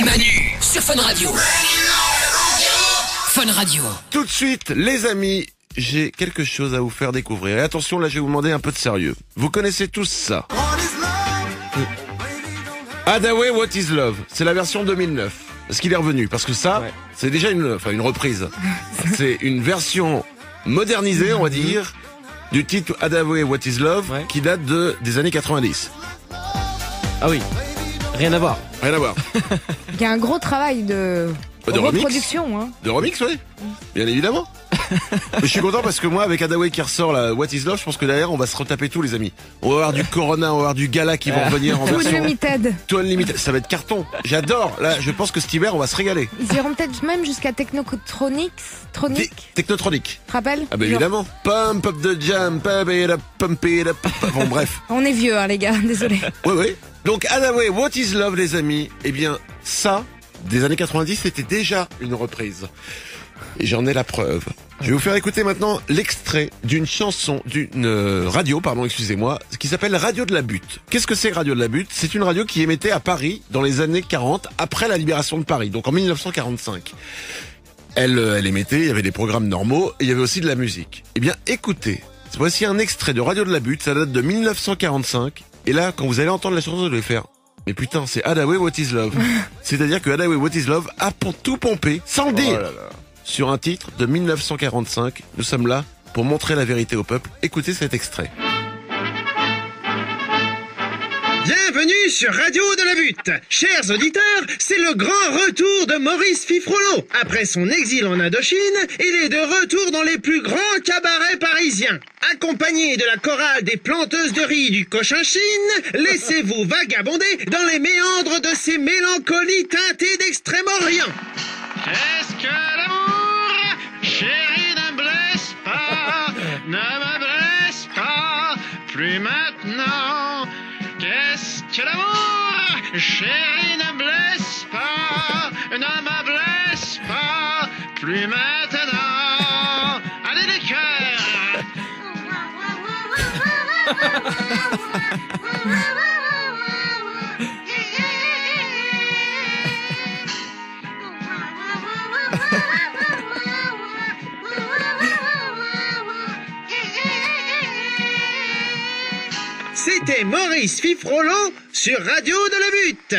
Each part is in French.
Manu sur Fun Radio. Fun Radio. Tout de suite, les amis, j'ai quelque chose à vous faire découvrir. Et attention, là, je vais vous demander un peu de sérieux. Vous connaissez tous ça. Hadaway, What is Love? C'est la version 2009. Est-ce qu'il est revenu? Parce que ça, c'est déjà une reprise. C'est une version modernisée, on va dire, du titre Hadaway, What is Love, qui date des années 90. Ah oui, rien à voir. Rien à voir. Il y a un gros travail de reproduction. Hein. De remix, oui. Bien évidemment. Mais je suis content parce que moi, avec Hadaway qui ressort la What is Love, je pense que derrière, on va se retaper tous les amis. On va avoir du Corona, on va avoir du Gala qui vont revenir en Tout version... Unlimited. Tout Unlimited. Ça va être carton. J'adore. Là, je pense que cet hiver, on va se régaler. Ils iront peut-être même jusqu'à Technotronics. Technotronic. Tu te rappelles? Ah bah évidemment. Pump up the jam, pump it up, pump it up. Bon bref. On est vieux, hein, les gars, désolé. Oui. Donc Hadaway, What is Love, les amis. Eh bien, ça, des années 90, c'était déjà une reprise. Et j'en ai la preuve. Je vais vous faire écouter maintenant l'extrait d'une chanson, radio, excusez-moi, qui s'appelle Radio de la Butte. Qu'est-ce que c'est Radio de la Butte? C'est une radio qui émettait à Paris dans les années 40, après la libération de Paris, donc en 1945. Elle émettait, il y avait des programmes normaux, et il y avait aussi de la musique. Eh bien, écoutez, voici un extrait de Radio de la Butte, ça date de 1945, et là, quand vous allez entendre la chanson, vous allez faire... Mais putain, c'est Hadaway, What is Love. C'est-à-dire que Hadaway, What is Love a tout pompé, sans le dire, sur un titre de 1945. Nous sommes là pour montrer la vérité au peuple. Écoutez cet extrait. Bienvenue sur Radio de la Butte. Chers auditeurs, c'est le grand retour de Maurice Fifrolo. Après son exil en Indochine, il est de retour dans les plus grands cabarets parisiens. Accompagné de la chorale des planteuses de riz du Cochinchine, laissez-vous vagabonder dans les méandres de ces mélancolies teintées d'Extrême-Orient. Qu'est-ce que l'amour, chérie, ne me blesse pas, ne me blesse pas, plus maintenant. Qu'est-ce que l'amour, chérie, ne me blesse pas, ne me blesse pas, plus maintenant. Allez les cœurs. C'était Maurice Fifrolo sur Radio de la Butte.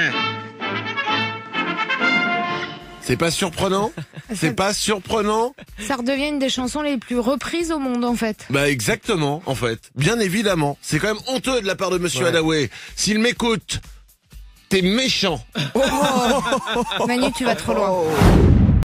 C'est pas surprenant? C'est pas surprenant? Ça redevient une des chansons les plus reprises au monde, en fait. Bah exactement, en fait. Bien évidemment. C'est quand même honteux de la part de Monsieur Hadaway. S'il m'écoute, t'es méchant. Manu, tu vas trop loin.